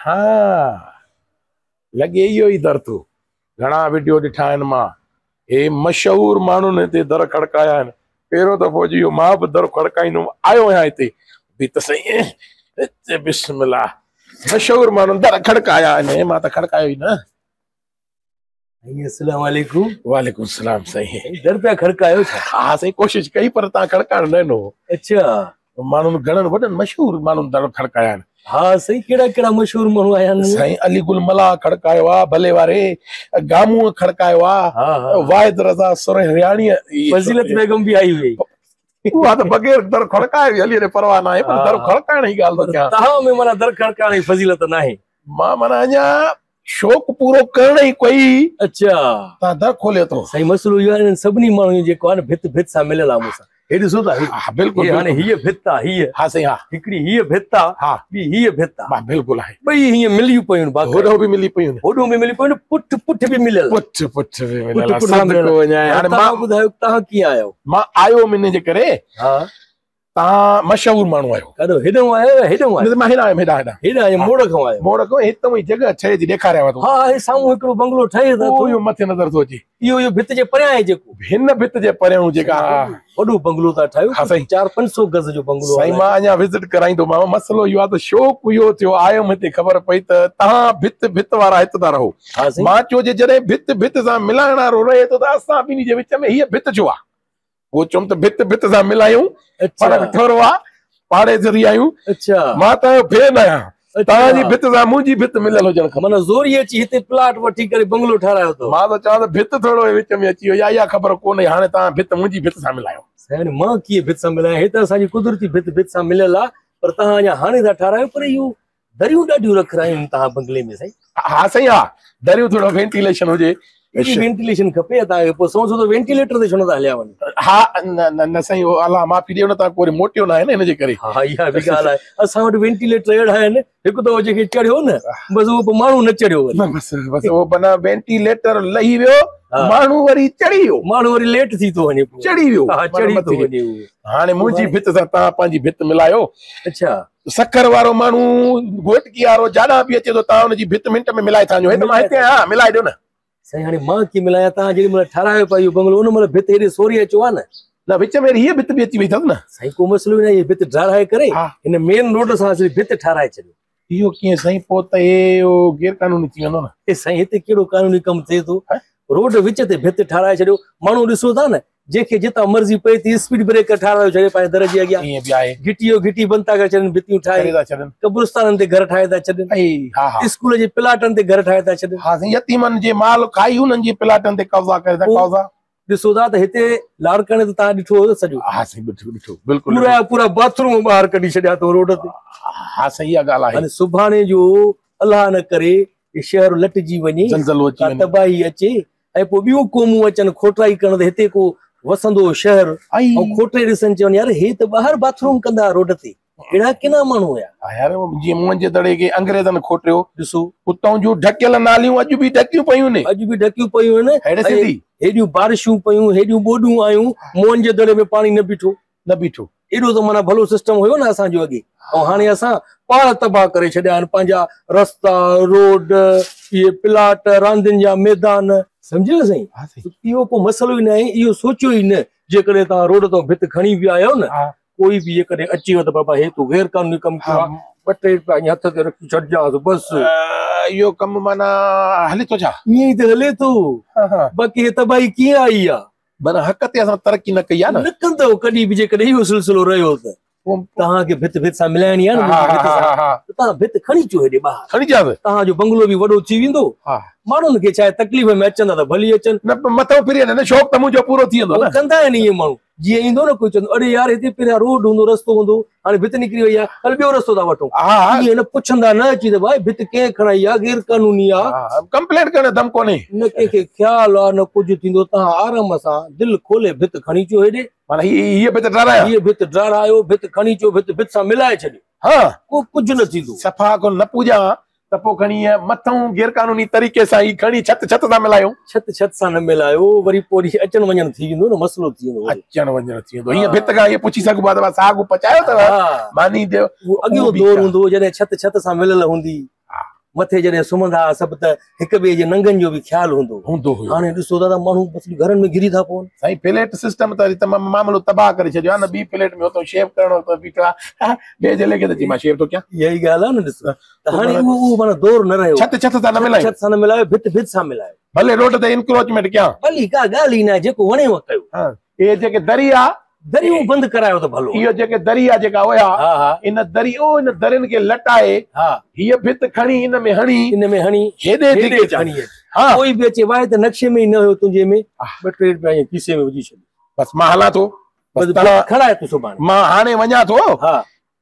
हाँ लगे इहो ई दर तू घणा वीडियो ॾिठा आहिनि मां हे मशहूर माण्हुनि हिते दर खड़काया आहिनि पहिरियों दफ़ो जी मां बि दर खड़काईंदुमि आयो आहियां हिते बि त सही हिते बिस्मिल्लाह मशहूर माण्हुनि दर खड़काया आहिनि मां त खड़कायो ई न। अस्सलाम वालेकुम। वालेकुम सलाम साईं। दर पिया खड़कायो छा? हाँ साईं कोशिशि कई पर तव्हां खड़काइण न ॾिनो। अच्छा माण्हुनि घणनि वॾनि मशहूर माण्हुनि दर खड़काया आहिनि। हाँ सही कहिड़ा कहिड़ा मशहूर माण्हू आया आहिनि? साईं अली गुल मला खड़कायो आहे भले वारे गामू खड़कायो आहे वाहिद रज़ा सुरहियाणी फज़ीलत बेगम भी आई हुई उहा त बग़ैर दर खड़काए बि हली परवाह न आहे पर दर खड़काइण जी ॻाल्हि थो कयां। तव्हां में माना दर खड़काइण जी फज़ीलत न आहे। मां माना अञा शौक़ पूरो करण ई कोई। अच्छा तव्हां दर खोलियो थो। सही मसइलो इहो आहे सभिनी माण्हुनि जेको आहे न भित भित सां मिलियल आहे मूंसां। हे ॾिसो था बिल्कुलु हाणे हीअ भित आहे हीअ। हा साईं हा हिकिड़ी हीअ भित आहे हा ॿी हीअ भित आहे। हा बिल्कुलु आहे ॿई हीअं मिलियूं पयूं होॾो बि मिली पयूं होॾो बि मिली पयूं पुठ पुठ बि मिलियल पुठ पुठ बि मिलियल हाणे मां ॿुधायो तव्हां कीअं आहियो? मां आयो मिने जे करे हा तव्हां मशहूर माण्हू आहियो। कॾो हेॾो आयो हेॾो आयो? मां हेॾा हेॾा हेॾा हेॾा मोड़ खां आयो। मोड़ खां हितां ई जॻह छह जी ॾेखारियांव थो। हा हे साम्हूं हिकिड़ो बंगलो ठहे थो इहो मथे नज़र थो अचे। इहो भित जे परियां आहे जेको हिन भित जे परियां जेका वॾो बंगलो था ठाहियो। हा साईं 400-500 गज जो बंगलो साईं मां अञा विज़िट कराईंदोमांव। मसलो इहो आहे त शौक़ु इहो थियो आयुमि हिते ख़बर पई त तव्हां भित भित वारा हिते था रहो। मां चयो जॾहिं भित भित सां मिलाइण वारो रहे थो त असां ॿिन्ही जे विच में हीअ भित छो आहे। उहो चयुमि त भित भित सां मिलायूं पर थोरो आहे पाड़े ज़रिए आहियूं। अच्छा मां तव्हांजो भेन आहियां तव्हांजी भित सां मुंहिंजी भित मिलियल हुजणु खपे। माना ज़ोरी अची हिते प्लाट वठी करे बंगलो ठारायो अथव। मां त चवां त भित थोरो विच में अची वियो इहा ख़बर कोन्हे हाणे तव्हां भित मुंहिंजी भित सां मिलायो। साईं मां कीअं भित सां मिलायां? हे त असांजी कुदरती भित भित सां मिलियल आहे पर तव्हां अञा हाणे था ठारायो पर इहो दरियूं ॾाढियूं रखायूं आहिनि तव्हां बंगले में। साईं हा साईं हा दरियूं थोरो वेंटिलेशन हुजे। वेंटिलेशन खपे तव्हांखे पोइ सोचो त वेंटिलेटर ते छो नथा हलिया वञो? हा न न साईं अलाह माफ़ी ॾियो न तव्हां कोई मोटियो न आहे न हिनजे करे। हा इहा बि ॻाल्हि आहे असां वटि वेंटिलेटर अहिड़ा आहिनि हिकु दफ़ो जेके चढ़ियो न बसि उहो माण्हू न चढ़ियो बसि उहो माना वेंटिलेटर लही वियो माण्हू वरी चढ़ी वियो माण्हू वरी लेट थी थो वञे चढ़ी वियो चढ़ी थो वञे। हाणे मुंहिंजी भित सां तव्हां पंहिंजी भित मिलायो। अच्छा सखर वारो माण्हू घोटकी वारो जाॾा बि अचे थो तव्हां हुनजी भित मिंट में मिलाए था वञो। मां हिते आहियां मिलाए ॾियो न। साईं हाणे मां कीअं मिलायां? तव्हां जेॾी महिल ठारायो पिया इहो बंगलो उन महिल भित हेॾे सोरी अचो आहे न विच में हीअ भित बि अची वई अथव न। साईं को मसइलो न इहे भित ठाराए करे हिन मेन रोड सां भित ठाराए छॾियो। इहो कीअं साईं पोइ त इहो गैर कानूनी थी वेंदो न। साईं हिते कहिड़ो कानूनी कमु थिए थो? रोड विच ते भित ठाराए छॾियो माण्हू ॾिसो था न जंहिंखे जितां मर्ज़ी पए थी स्पीड ब्रेकर ठारायो छॾे पंहिंजे दर जे अॻियां। ईअं बि आहे घिटियो घिटी बंदि था करे छॾनि भितियूं ठाहे था छॾनि कब्रिस्ताननि ते घर ठाहे था छॾनि स्कूल जे प्लाटनि ते घर ठाहे था छॾनि। हा यतीमनि जे माल खाई हुननि जे प्लाटनि ते कब्ज़ा करे था कब्ज़ा ॾिसो था त हिते लाड़काणे त तव्हां ॾिठो सॼो। हा साईं ॾिठो बिल्कुलु पूरा बाथरूम ॿाहिरि कढी छॾिया अथऊं रोड ते। हा सही ॻाल्हि आहे। हाणे सुभाणे जो अलाह न करे शहर लटिजी वञे तबाही अचे ऐं पोइ ॿियूं क़ौमूं अचनि खोटाई करण त हिते को वसंदो शहर ऐं खोटे ॾिसनि चवनि यार हे त ॿाहिरि बाथरूम कंदा रोड ते अहिड़ा किना माण्हू हुया यार जीअं मुंहं जे दड़े खे अंग्रेज़नि खोटियो ॾिसो उतां जूं ढकियल नालियूं अॼु बि ढकियूं पयूं आहिनि हेॾियूं बारिशूं पयूं हेॾियूं ॿोॾियूं आयूं मुंहं जे दड़े में पाणी न बीठो एॾो त माना भलो सिस्टम हुयो न असांजो अॻे। ऐं हाणे असां पाण तबाह करे छॾिया आहिनि पंहिंजा रस्ता रोड इहे प्लाट रांदियुनि जा मैदान सम्झो न साईं। इहो को मसइलो ई न आहे इहो सोचियो ई न जेकॾहिं तव्हां रोड तां भित खणी बि आहियो न कोई बि जेकॾहिं अची वियो त बाबा हे तूं गैर कानूनी कमु कयो आहे ॿ टे पंहिंजे हथ ते रखी छॾिजांसि बसि इहो कमु माना हले थो छा? ईअं ई त हले थो बाक़ी तबाही कीअं आई आहे माना हक़ ते असां तरक़ी न कई आहे न कंदव कॾहिं बि जेकॾहिं इहो सिलसिलो रहियो त तव्हांखे भित भित सां मिलाइणी आहे न तव्हां भित खणी अचो हेॾे ॿाहिरि खणी अचां तव्हांजो बंगलो बि वॾो थी वेंदो माण्हुनि खे छा आहे तकलीफ़ में अचंदा त भली अचनि मथो फिरी वञे शौक़ु त मुंहिंजो पूरो थी वेंदो कंदा आहिनि इहे माण्हू जीअं ईंदो न कोई चवंदो अड़े यार हिते पहिरियां रोड हूंदो रस्तो हूंदो हाणे भित निकिरी वई आहे हल ॿियो रस्तो था वठूं ईअं न पुछंदा न अची त भाई भित कंहिं खणाई आहे गैर कानूनी आहे कंप्लेंट करण दम कोन्हे न कंहिंखे ख़्यालु आहे न कुझु थींदो तव्हां आराम सां दिलि खोले भित खणी अचो हेॾे माना हीअ भित ठारायो हीअ भित ठारायो भित खणी अचो भित भित सां मिलाए छॾियो हा को कुझु न थींदो सफ़ा को न पूॼा त पोइ खणी मथां गैर कानूनी तरीक़े सां ई खणी छत सां मिलायो छत सां न मिलायो वरी पोइ अचण वञण थी वेंदो न मसइलो थी वेंदो अचण वञण थी वेंदो हीअं भित खां हीअं पुछी सघबो आहे त साॻ पचायो अथव मानी ॾियो अॻियो दौर हूंदो जॾहिं छत सां मिलियल हूंदी मथे जॾहिं सुम्हंदा सभु त हिक ॿिए जे नंगनि जो बि ख़्यालु हूंदो हुयो। हाणे ॾिसो दादा माण्हू बसि घरनि में घिरी था पवनि। साईं प्लेट सिस्टम त तमामु मामलो तबाह करे छॾियो आहे न। ॿी प्लेट में हुतो शेव करणो त बीठो आहे ॿिए जे लेखे त जी मां शेव थो कयां। इहा ई ॻाल्हि आहे न। ॾिसो त हाणे उहो माना दौर न रहियो। छत सां न मिलायो, छत सां न मिलायो, भित सां मिलायो। भले रोड ते इंक्रोचमेंट कयां, भली का ॻाल्हि ई न आहे, जेको वणेव कयो। इहे जेके दरिया दरियूं बंदि करायो त भलो। इहो जेके दरिया जेका हुया इन दरियुनि खे लटाए हीअ भित खणी इन में हणी हेॾे धिके खणी कोई बि अचे वाहे त नक्शे में ई न हुयो तुंहिंजे में, ॿ टे रुपया खीसे में विझी छॾ। बसि मां हलां थो, खणाए तूं सुभाणे। मां हाणे वञा थो,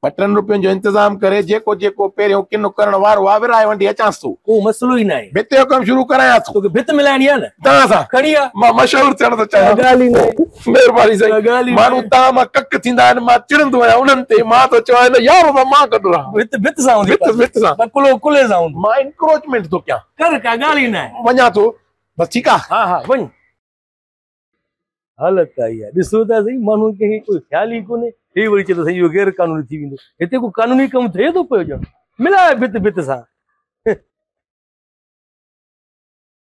2-3 रुपयनि जो इंतजाम करे जेको जेको पहिरियों किन करण वारो आहे विराए वंडी अचांसि थो। को मसलो ई न आहे। भित जो कमु शुरू करायां थो। तोखे भित मिलाइणी आहे न, तव्हां सां खणी आ। मां मशहूरु थियण थो चाहियां। ॻाल्हि ई न आहे। महिरबानी साईं। माण्हू तव्हां मां कक थींदा आहिनि, मां चिड़ंदो आहियां उन्हनि ते। मां थो चवां यार मां कढो रहां भित सां भित सां कुले सां हूंदो। मां इंक्रोचमेंट थो कयां। कर का ॻाल्हि ई न आहे। वञा थो बसि ठीकु आहे। हा वञ। हालत आई आहे, ॾिसो था सही माण्हू खे कोई ख़्याल ई कोन्हे। हे वरी चए थो सही इहो गैर कानूनी थी वेंदो। हिते को कानूनी कमु थिए थो पियो ॼण। मिलाए भित सां।